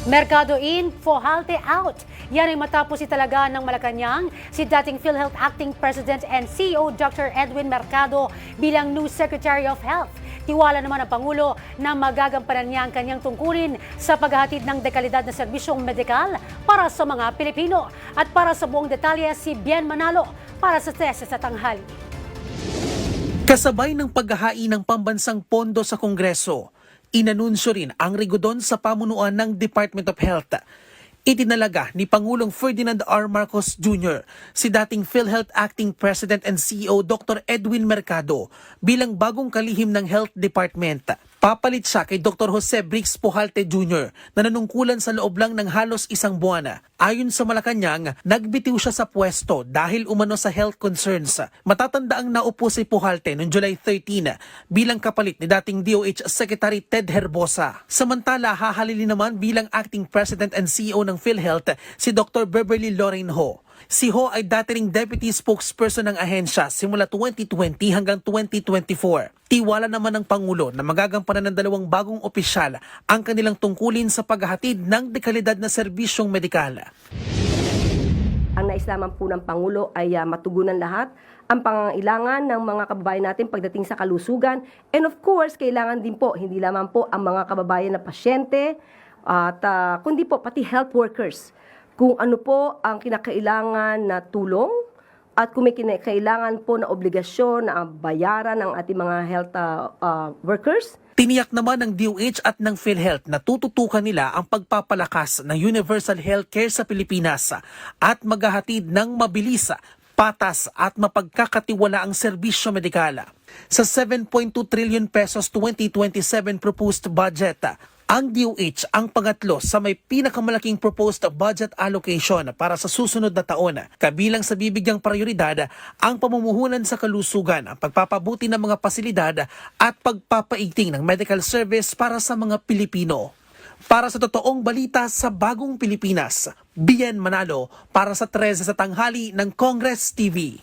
Mercado in, Fohalte out. Yan ay matapos italaga ng Malacanang si dating PhilHealth Acting President and CEO Dr. Edwin Mercado bilang new Secretary of Health. Tiwala naman ang Pangulo na magagampanan niya ang kanyang tungkulin sa paghahatid ng dekalidad na serbisyong medikal para sa mga Pilipino. At para sa buong detalye, si Bien Manalo para sa test sa tanghali. Kasabay ng paghahain ng pambansang pondo sa Kongreso, inanunsyo rin ang rigodon sa pamunuan ng Department of Health. Itinalaga ni Pangulong Ferdinand R. Marcos Jr. si dating PhilHealth Acting President and CEO Dr. Edwin Mercado bilang bagong kalihim ng Health Department. Papalit siya kay Dr. Jose Brix Fohalte Jr. na nanungkulan sa loob lang ng halos isang buwan. Ayon sa Malacanang, nagbitiw siya sa pwesto dahil umano sa health concerns. Matatanda ang naupo si Fohalte noong July 13 bilang kapalit ni dating DOH Secretary Ted Herbosa. Samantala, hahalili naman bilang Acting President and CEO ng PhilHealth si Dr. Beverly Lorraine Ho. Si Ho ay dati ring deputy spokesperson ng ahensya simula 2020 hanggang 2024. Tiwala naman ng Pangulo na magagampanan ng dalawang bagong opisyal ang kanilang tungkulin sa paghahatid ng dekalidad na serbisyong medikal. Ang nais lamang po ng Pangulo ay matugunan lahat ang pangangailangan ng mga kababayan natin pagdating sa kalusugan. And of course, kailangan din po, hindi lamang po ang mga kababayan na pasyente, at kundi po pati health workers. Kung ano po ang kinakailangan na tulong at kung may kinakailangan po na obligasyon na bayaran ng ating mga health workers. Tiniyak naman ng DOH at ng PhilHealth na tututukan nila ang pagpapalakas ng universal healthcare sa Pilipinas at maghahatid ng mabilis, patas at mapagkakatiwalaang serbisyo medikal. Sa 7.2 trillion pesos 2027 proposed budget, ang DOH ang pangatlo sa may pinakamalaking proposed budget allocation para sa susunod na taon. Kabilang sa bibigyang prioridad ang pamumuhunan sa kalusugan, ang pagpapabuti ng mga pasilidad at pagpapaiting ng medical service para sa mga Pilipino. Para sa totoong balita sa Bagong Pilipinas, Bien Manalo para sa 13 sa tanghali ng Congress TV.